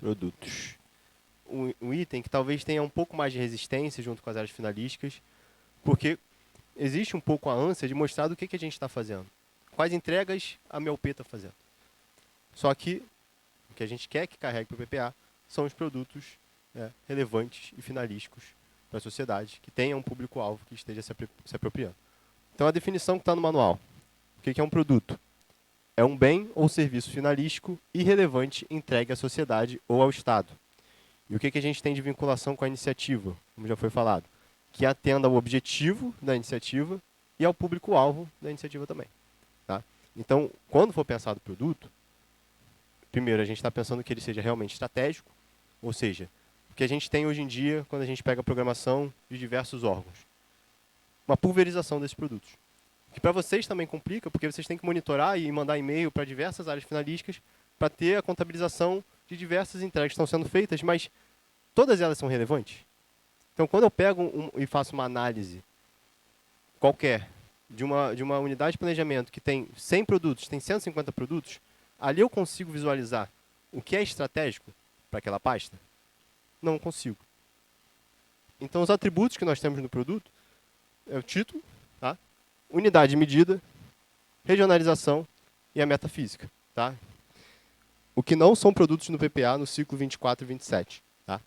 Produtos. Um item que talvez tenha um pouco mais de resistência junto com as áreas finalísticas, porque existe um pouco a ânsia de mostrar do que a gente está fazendo. Quais entregas a MLP está fazendo. Só que o que a gente quer que carregue para o PPA são os produtos relevantes e finalísticos para a sociedade, que tenham um público-alvo que esteja se apropriando. Então, a definição que está no manual. O que é um produto? É um bem ou serviço finalístico e relevante entregue à sociedade ou ao Estado. E o que a gente tem de vinculação com a iniciativa, como já foi falado? Que atenda ao objetivo da iniciativa e ao público-alvo da iniciativa também. Tá? Então, quando for pensado o produto, primeiro, a gente está pensando que ele seja realmente estratégico, ou seja, o que a gente tem hoje em dia, quando a gente pega a programação de diversos órgãos. Uma pulverização desses produtos. Que para vocês também complica, porque vocês têm que monitorar e mandar e-mail para diversas áreas finalísticas para ter a contabilização de diversas entregas que estão sendo feitas, mas todas elas são relevantes. Então, quando eu pego e faço uma análise qualquer de uma unidade de planejamento que tem 100 produtos, tem 150 produtos, ali eu consigo visualizar o que é estratégico para aquela pasta? Não consigo. Então, os atributos que nós temos no produto é o título, tá? Unidade de medida, regionalização e a metafísica. Tá? O que não são produtos no PPA no ciclo 24 e 27. Tá?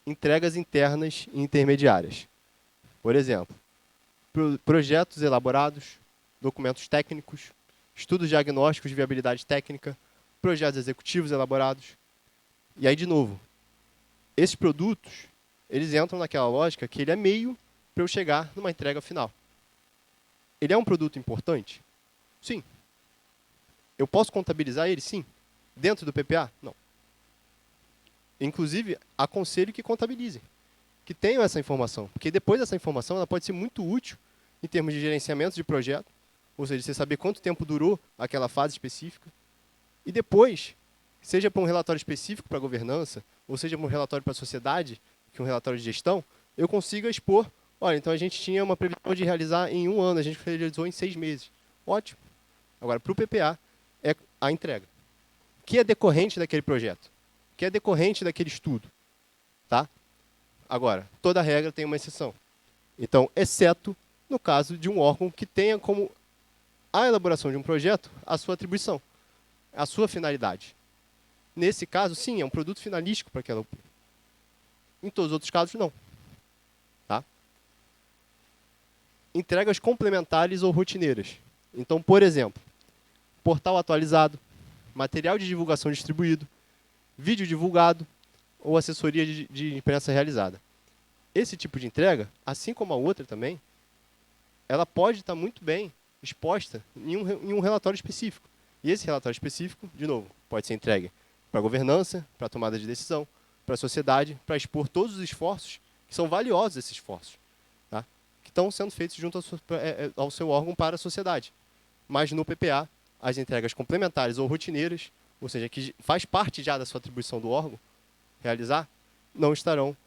Entregas internas e intermediárias. Por exemplo, projetos elaborados, documentos técnicos, estudos diagnósticos de viabilidade técnica, projetos executivos elaborados. E aí, de novo, esses produtos, eles entram naquela lógica que ele é meio para eu chegar numa entrega final. Ele é um produto importante? Sim. Eu posso contabilizar ele? Sim. Dentro do PPA? Não. Inclusive, aconselho que contabilizem, que tenham essa informação, porque depois dessa informação ela pode ser muito útil em termos de gerenciamento de projeto, ou seja, você saber quanto tempo durou aquela fase específica, e depois, seja para um relatório específico para a governança, ou seja para um relatório para a sociedade, que é um relatório de gestão, eu consiga expor, olha, então a gente tinha uma previsão de realizar em 1 ano, a gente realizou em 6 meses. Ótimo. Agora, para o PPA, é a entrega. Que é decorrente daquele projeto, que é decorrente daquele estudo. Tá? Agora, toda regra tem uma exceção. Então, exceto no caso de um órgão que tenha como a elaboração de um projeto a sua atribuição, a sua finalidade. Nesse caso, sim, é um produto finalístico para aquela UP. Em todos os outros casos, não. Tá? Entregas complementares ou rotineiras. Então, por exemplo, portal atualizado, material de divulgação distribuído, vídeo divulgado ou assessoria de imprensa realizada. Esse tipo de entrega, assim como a outra também, ela pode estar muito bem exposta em um relatório específico. E esse relatório específico, de novo, pode ser entregue para a governança, para a tomada de decisão, para a sociedade, para expor todos os esforços, que são valiosos esses esforços, tá? Que estão sendo feitos junto ao seu órgão para a sociedade. Mas no PPA, as entregas complementares ou rotineiras, ou seja, que faz parte já da sua atribuição do órgão realizar, não estarão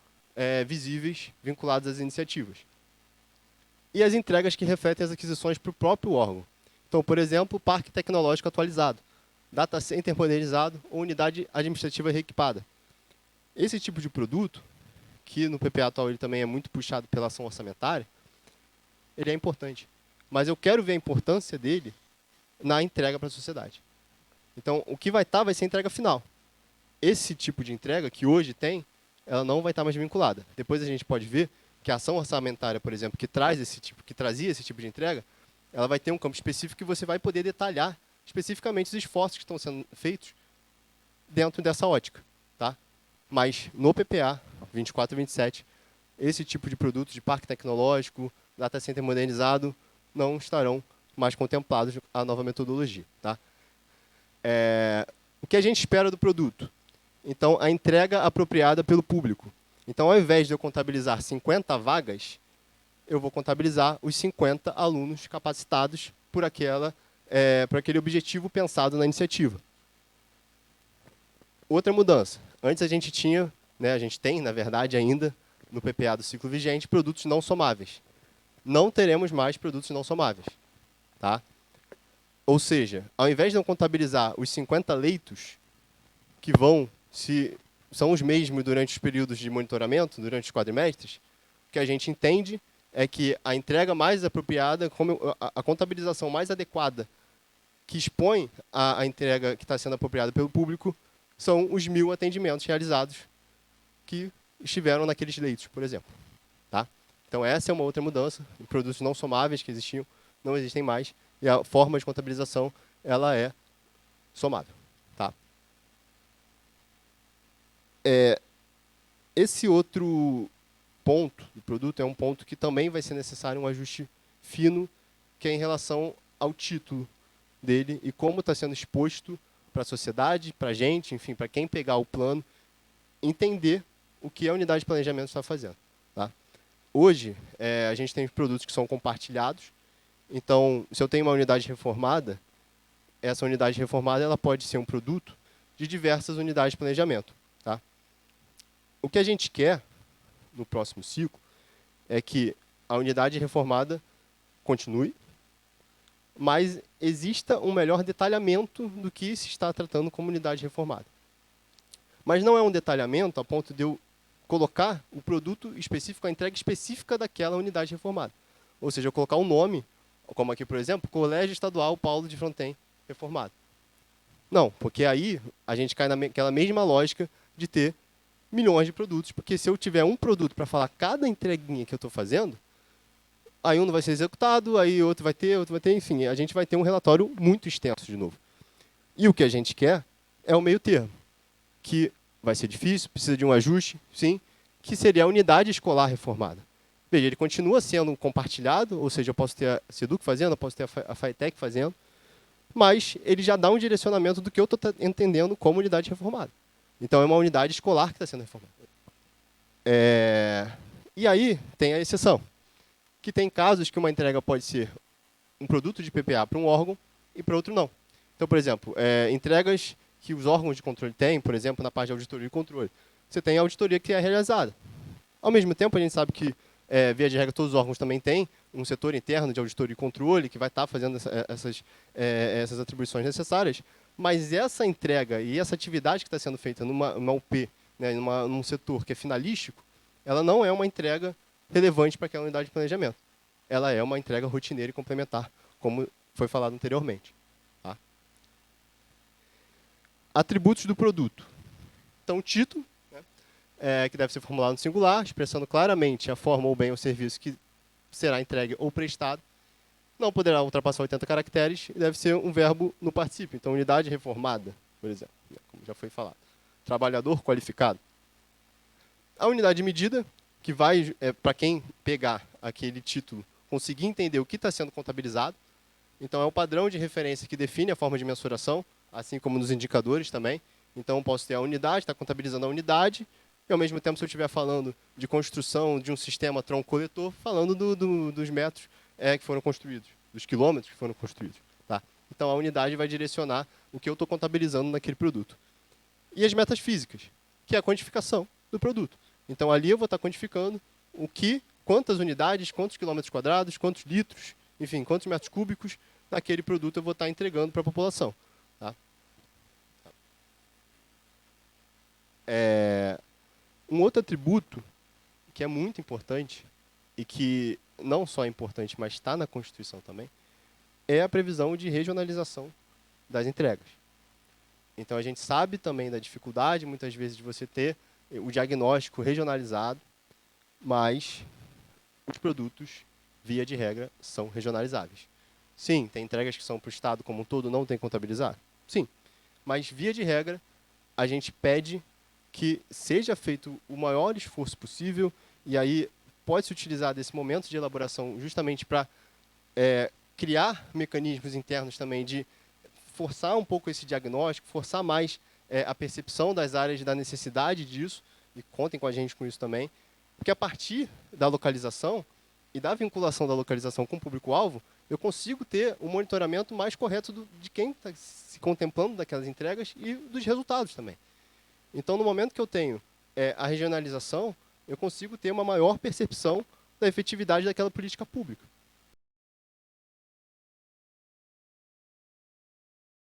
visíveis, vinculadas às iniciativas. E as entregas que refletem as aquisições para o próprio órgão. Então, por exemplo, parque tecnológico atualizado, data center modernizado ou unidade administrativa reequipada. Esse tipo de produto, que no PPA atual ele também é muito puxado pela ação orçamentária, ele é importante. Mas eu quero ver a importância dele na entrega para a sociedade. Então, o que vai estar vai ser a entrega final. Esse tipo de entrega, que hoje tem, ela não vai estar mais vinculada. Depois a gente pode ver que a ação orçamentária, por exemplo, que trazia esse tipo de entrega, ela vai ter um campo específico que você vai poder detalhar especificamente os esforços que estão sendo feitos dentro dessa ótica. Tá? Mas no PPA 24 e 27, esse tipo de produto de parque tecnológico, data center modernizado, não estarão mais contemplados a nova metodologia. Tá? O que a gente espera do produto? Então, a entrega apropriada pelo público. Então, ao invés de eu contabilizar 50 vagas, eu vou contabilizar os 50 alunos capacitados por aquele objetivo pensado na iniciativa. Outra mudança. Antes a gente tinha, a gente tem, na verdade, ainda, no PPA do ciclo vigente, produtos não somáveis. Não teremos mais produtos não somáveis. Tá? Ou seja, ao invés de eu contabilizar os 50 leitos que vão se são os mesmos durante os períodos de monitoramento, durante os quadrimestres, o que a gente entende é que a entrega mais apropriada, a contabilização mais adequada que expõe a entrega que está sendo apropriada pelo público são os 1.000 atendimentos realizados que estiveram naqueles leitos, por exemplo. Tá? Então, essa é uma outra mudança. Produtos não somáveis que existiam não existem mais. E a forma de contabilização ela é somável. Tá? Esse outro ponto do produto é um ponto que também vai ser necessário um ajuste fino, que é em relação ao título dele e como está sendo exposto para a sociedade, para a gente, enfim, para quem pegar o plano, entender o que a unidade de planejamento está fazendo. Tá? Hoje, a gente tem produtos que são compartilhados. Então, se eu tenho uma unidade reformada, essa unidade reformada ela pode ser um produto de diversas unidades de planejamento. Tá? O que a gente quer no próximo ciclo é que a unidade reformada continue, mas exista um melhor detalhamento do que se está tratando como unidade reformada. Mas não é um detalhamento a ponto de eu colocar o produto específico, a entrega específica daquela unidade reformada. Ou seja, eu colocar um nome, como aqui, por exemplo, Colégio Estadual Paulo de Fronten Reformado. Não, porque aí a gente cai naquela mesma lógica de ter milhões de produtos, porque se eu tiver um produto para falar cada entreguinha que eu estou fazendo, aí um não vai ser executado, aí outro vai ter, enfim, a gente vai ter um relatório muito extenso de novo. E o que a gente quer é o meio termo, que vai ser difícil, precisa de um ajuste, sim, que seria a unidade escolar reformada. Veja, ele continua sendo compartilhado, ou seja, eu posso ter a SEDUC fazendo, eu posso ter a FATEC fazendo, mas ele já dá um direcionamento do que eu estou entendendo como unidade reformada. Então, é uma unidade escolar que está sendo reformada. E aí, tem a exceção, que tem casos que uma entrega pode ser um produto de PPA para um órgão e para outro não. Então, por exemplo, entregas que os órgãos de controle têm, por exemplo, na parte de auditoria e controle. Você tem a auditoria que é realizada. Ao mesmo tempo, a gente sabe que, via de regra, todos os órgãos também têm um setor interno de auditoria e controle que vai estar fazendo essas atribuições necessárias, mas essa entrega e essa atividade que está sendo feita numa UP, né, num setor que é finalístico, ela não é uma entrega relevante para aquela unidade de planejamento. Ela é uma entrega rotineira e complementar, como foi falado anteriormente. Tá? Atributos do produto. Então, o título, né, que deve ser formulado no singular, expressando claramente a forma ou bem ou serviço que será entregue ou prestado. Não poderá ultrapassar 80 caracteres e deve ser um verbo no particípio. Então, unidade reformada, por exemplo, como já foi falado. Trabalhador qualificado. A unidade de medida, que vai, para quem pegar aquele título, conseguir entender o que está sendo contabilizado. Então, é o padrão de referência que define a forma de mensuração, assim como nos indicadores também. Então, eu posso ter a unidade, está contabilizando a unidade, e, ao mesmo tempo, se eu estiver falando de construção de um sistema tronco-coletor, falando dos metros que foram construídos, dos quilômetros que foram construídos. Tá? Então, a unidade vai direcionar o que eu estou contabilizando naquele produto. E as metas físicas, que é a quantificação do produto. Então, ali eu vou estar quantificando quantas unidades, quantos quilômetros quadrados, quantos litros, enfim, quantos metros cúbicos daquele produto eu vou estar entregando para a população. Tá? Um outro atributo que é muito importante e que não só é importante, mas está na Constituição também, é a previsão de regionalização das entregas. Então, a gente sabe também da dificuldade, muitas vezes, de você ter o diagnóstico regionalizado, mas os produtos, via de regra, são regionalizáveis. Sim, tem entregas que são para o Estado como um todo, não tem que contabilizar? Sim, mas, via de regra, a gente pede que seja feito o maior esforço possível, e aí pode-se utilizar desse momento de elaboração justamente para criar mecanismos internos também de forçar um pouco esse diagnóstico, forçar mais a percepção das áreas da necessidade disso, e contem com a gente com isso também, porque a partir da localização e da vinculação da localização com o público-alvo, eu consigo ter um monitoramento mais correto de quem está se contemplando daquelas entregas e dos resultados também. Então, no momento que eu tenho a regionalização, eu consigo ter uma maior percepção da efetividade daquela política pública.